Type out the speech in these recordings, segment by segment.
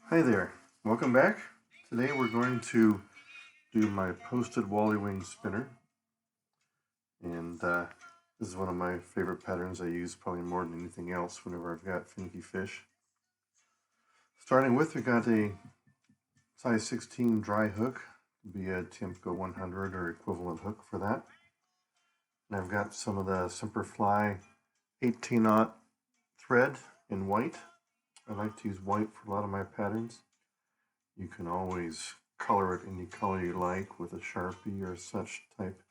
Hi there, welcome back. Today we're going to do my posted Wally Wing Spinner, and this is one of my favorite patterns I use probably more than anything else whenever I've got finicky fish. Starting with, we got a size 16 dry hook, be a Tiemco 100 or equivalent hook for that. And I've got some of the Simperfly 18-aught thread in white. I like to use white for a lot of my patterns. You can always color it any color you like with a Sharpie or such type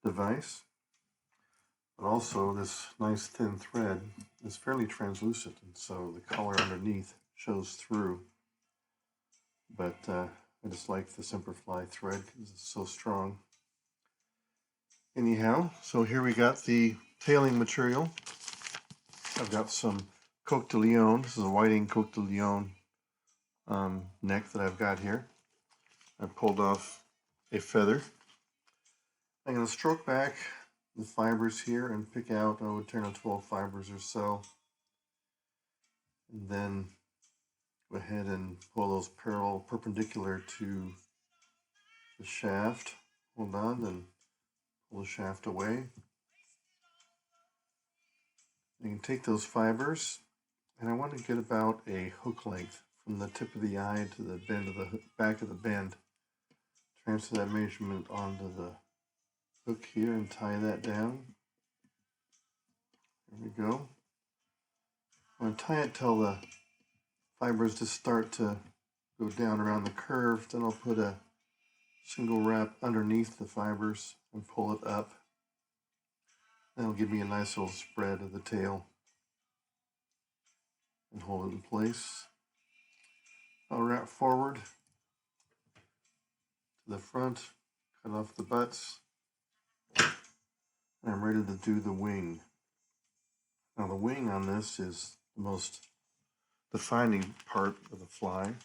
device. But also this nice thin thread is fairly translucent, and so the color underneath shows through. But I just like the Simperfly thread because it's so strong. Anyhow, so here we got the tailing material. I've got some Coq de Leon. This is a whiting Coq de Leon neck that I've got here. I pulled off a feather. I'm going to stroke back the fibers here and pick out 10 or 12 fibers or so. And then go ahead and pull those perpendicular to the shaft. Hold on, then pull the shaft away. You can take those fibers, and I want to get about a hook length from the tip of the eye to the bend of the back of the bend. Transfer that measurement onto the hook here and tie that down. There we go. I'm going to tie it till the fibers just start to go down around the curve. Then I'll put a single wrap underneath the fibers and pull it up. That'll give me a nice little spread of the tail and hold it in place. I'll wrap forward to the front, cut off the butts, and I'm ready to do the wing. Now the wing on this is the most defining part of the fly.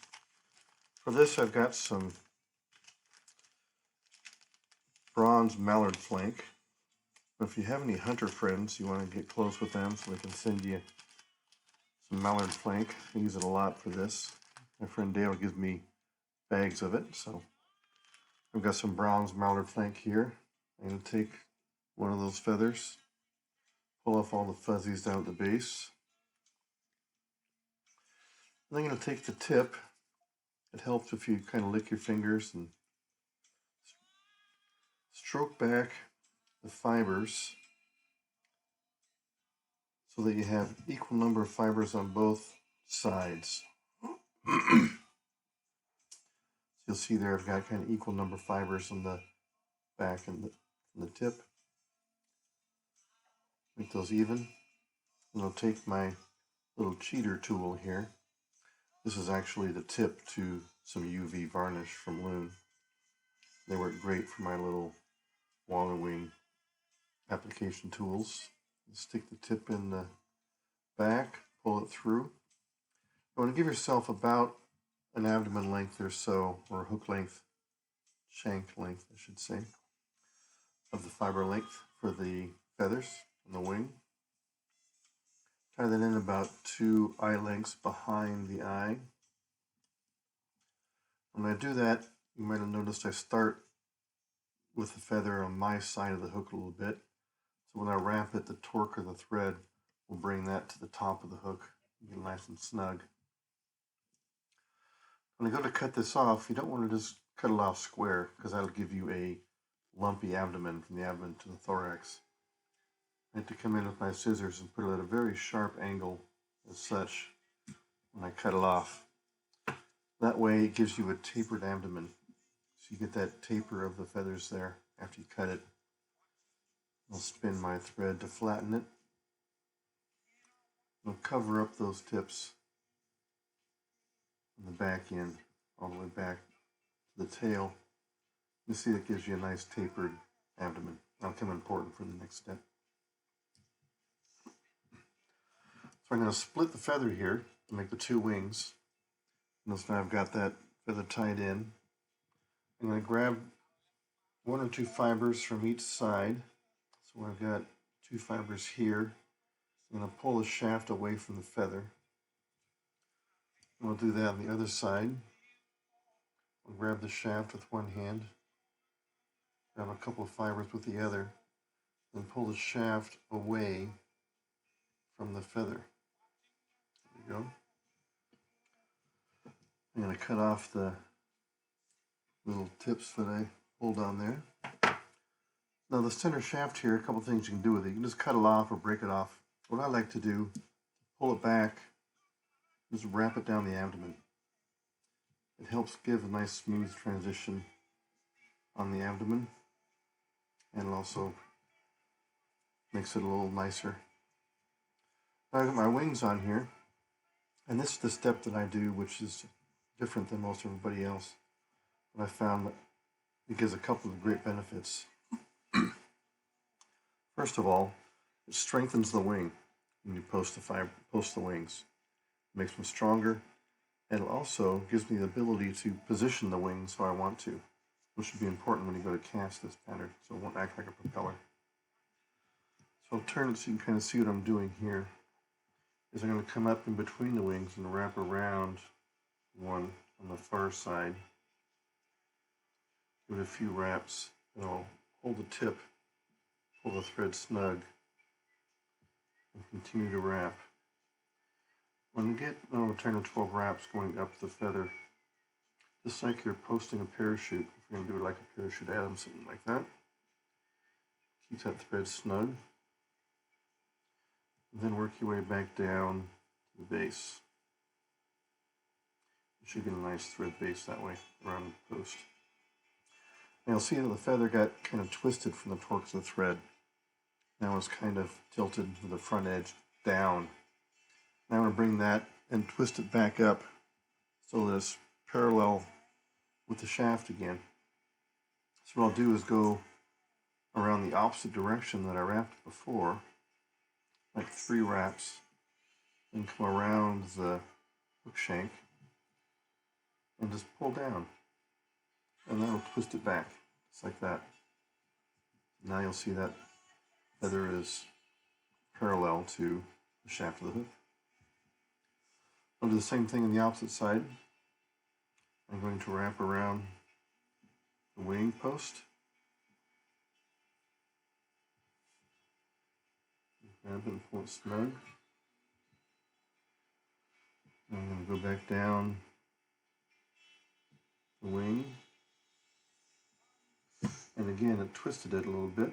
For this I've got some bronze mallard flank. If you have any hunter friends, you want to get close with them so they can send you some mallard flank. I use it a lot for this. My friend Dale gives me bags of it, so I've got some bronze mallard flank here. I'm going to take one of those feathers, pull off all the fuzzies down at the base. And I'm going to take the tip. It helps if you kind of lick your fingers and stroke back the fibers so that you have equal number of fibers on both sides. You'll see there I've got kind of equal number of fibers on the back and the tip. Make those even. And I'll take my little cheater tool here. This is actually the tip to some UV varnish from Loon. They work great for my little Wally Wing application tools. Stick the tip in the back, pull it through. You want to give yourself about an abdomen length or so, or hook length, shank length, I should say, of the fiber length for the feathers and the wing. Tie that in about 2 eye lengths behind the eye. When I do that, you might have noticed I start with the feather on my side of the hook a little bit. So when I wrap it, the torque of the thread will bring that to the top of the hook and get nice and snug. When I go to cut this off, you don't want to just cut it off square because that'll give you a lumpy abdomen from the abdomen to the thorax. I have to come in with my scissors and put it at a very sharp angle as such when I cut it off. That way it gives you a tapered abdomen. So you get that taper of the feathers there after you cut it. I'll spin my thread to flatten it. I'll cover up those tips on the back end, all the way back to the tail. You see it gives you a nice tapered abdomen. That'll come important for the next step. So I'm going to split the feather here to make the 2 wings. Notice now I've got that feather tied in. I'm going to grab 1 or 2 fibers from each side. So I've got 2 fibers here. I'm going to pull the shaft away from the feather. We'll do that on the other side. I'll grab the shaft with one hand, grab a couple of fibers with the other, and pull the shaft away from the feather. There you go. I'm going to cut off the little tips that I pulled on there. Now the center shaft here, a couple things you can do with it. You can just cut it off or break it off. What I like to do, pull it back, just wrap it down the abdomen. It helps give a nice smooth transition on the abdomen, and it also makes it a little nicer. I've got my wings on here, and this is the step that I do, which is different than most everybody else. But I found that it gives a couple of great benefits. First of all, it strengthens the wing when you post the wings. It makes them stronger, and it also gives me the ability to position the wings how I want to, which would be important when you go to cast this pattern, so it won't act like a propeller. So I'll turn it so you can kind of see what I'm doing here. Is I'm going to come up in between the wings and wrap around one on the far side. Give it a few wraps, and I'll hold the tip, pull the thread snug, and continue to wrap. When you get 10 or 12 wraps going up the feather, just like you're posting a parachute, if you're going to do it like a parachute atom, something like that, keep that thread snug, and then work your way back down to the base. You should get a nice thread base that way around the post. Now you'll see that the feather got kind of twisted from the torque of the thread. Now it's kind of tilted with the front edge down. Now I'm going to bring that and twist it back up so that it's parallel with the shaft again. So what I'll do is go around the opposite direction that I wrapped before, like 3 wraps, and come around the hook shank and just pull down, and that'll twist it back just like that. Now you'll see that feather is parallel to the shaft of the hook. I'll do the same thing on the opposite side. I'm going to wrap around the wing post. Grab it and pull it snug. I'm going to go back down the wing. And again, it twisted it a little bit.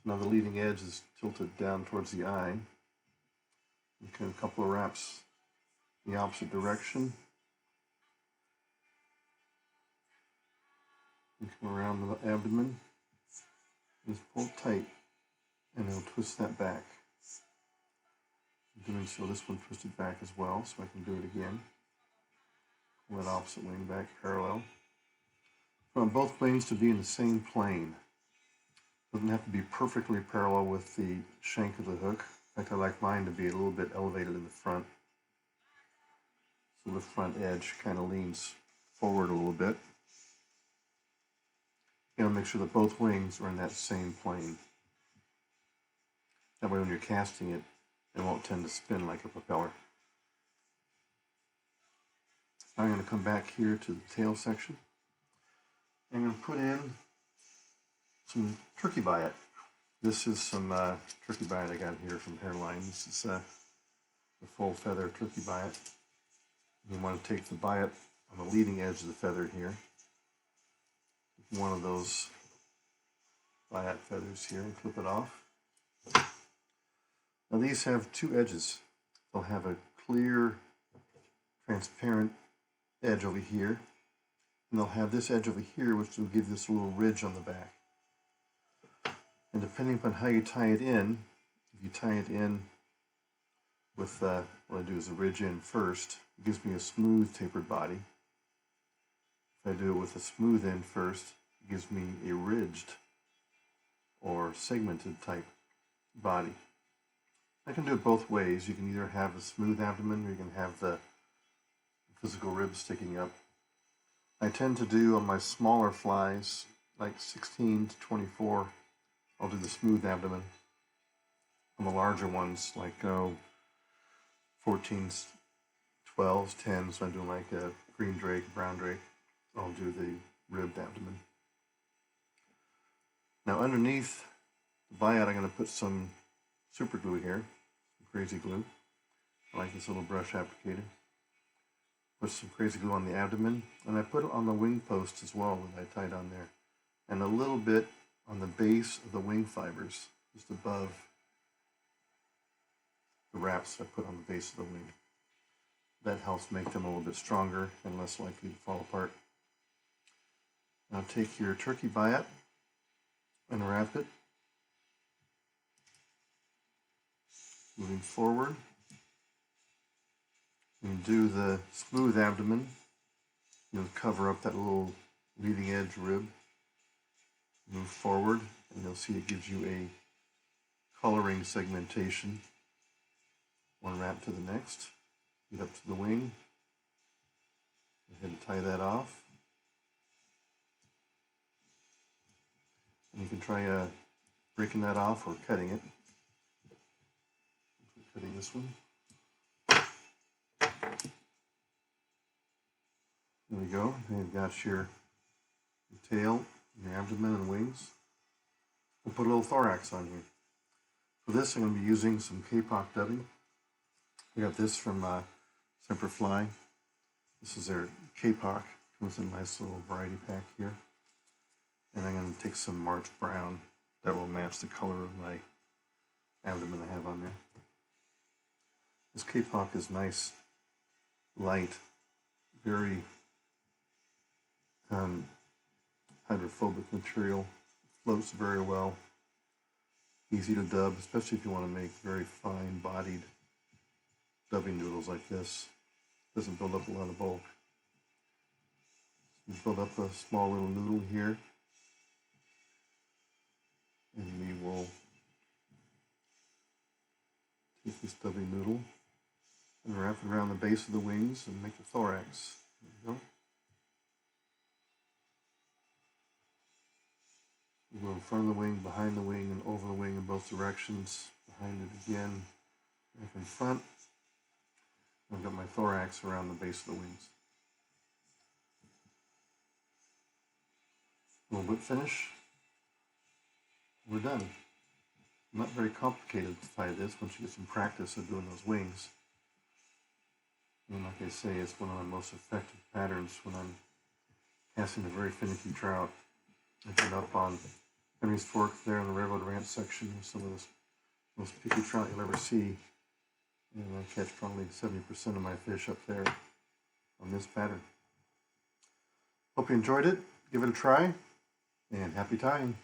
Now the leading edge is tilted down towards the eye. Okay, a couple of wraps in the opposite direction. And come around the abdomen. Just pull tight, and it'll twist that back. In doing so, this one twisted back as well, so I can do it again. Pull that opposite wing back parallel. I want both wings to be in the same plane. Doesn't have to be perfectly parallel with the shank of the hook. In fact, I like mine to be a little bit elevated in the front. So the front edge kind of leans forward a little bit. You gotta make sure that both wings are in that same plane. That way when you're casting it, it won't tend to spin like a propeller. Now I'm going to come back here to the tail section. I'm going to put in some turkey biot. This is some turkey biot I got here from Hairline. This is the full feather turkey biot. You want to take the biot on the leading edge of the feather here. One of those biot feathers here and clip it off. Now these have 2 edges. They'll have a clear, transparent edge over here, and they'll have this edge over here, which will give this little ridge on the back. And depending upon how you tie it in, if you tie it in with, what I do is a ridge in first, it gives me a smooth tapered body. If I do it with a smooth end first, it gives me a ridged or segmented type body. I can do it both ways. You can either have a smooth abdomen or you can have the physical ribs sticking up. I tend to do on my smaller flies, like 16 to 24, I'll do the smooth abdomen. On the larger ones, like 14, 12s, 10s. So I'm doing like a green drake, brown drake. I'll do the ribbed abdomen. Now underneath the buyout, I'm going to put some super glue here, some crazy glue. I like this little brush applicator. Put some crazy glue on the abdomen, and I put it on the wing post as well that I tied on there, and a little bit on the base of the wing fibers, just above the wraps I put on the base of the wing. That helps make them a little bit stronger and less likely to fall apart. Now take your turkey buyout and wrap it. Moving forward, and do the smooth abdomen. You'll cover up that little leading edge rib. Move forward, and you'll see it gives you a coloring segmentation. One wrap to the next. Get up to the wing. Go ahead and tie that off. And you can try breaking that off or cutting it. Cutting this one. There we go. And you've got your tail, your abdomen, and wings. We'll put a little thorax on here. For this, I'm going to be using some kapok dubbing. I got this from Semper Fly. This is their kapok. Comes in a nice little variety pack here. And I'm going to take some March Brown that will match the color of my abdomen I have on there. This kapok is nice, light, very hydrophobic material. Floats very well. Easy to dub, especially if you want to make very fine-bodied dubbing noodles like this. Doesn't build up a lot of bulk. You build up a small little noodle here, and we will take this dubbing noodle and wrap it around the base of the wings and make a thorax. There we go. We'll go in front of the wing, behind the wing, and over the wing in both directions. Behind it again, back in front. I've got my thorax around the base of the wings. A little whip finish. We're done. Not very complicated to tie this once you get some practice of doing those wings. And like I say, it's one of the most effective patterns when I'm casting a very finicky trout. I put up on Henry's Fork there in the Railroad Ranch section, some of the most picky trout you'll ever see. And I catch probably 70% of my fish up there on this pattern. Hope you enjoyed it. Give it a try, and happy tying.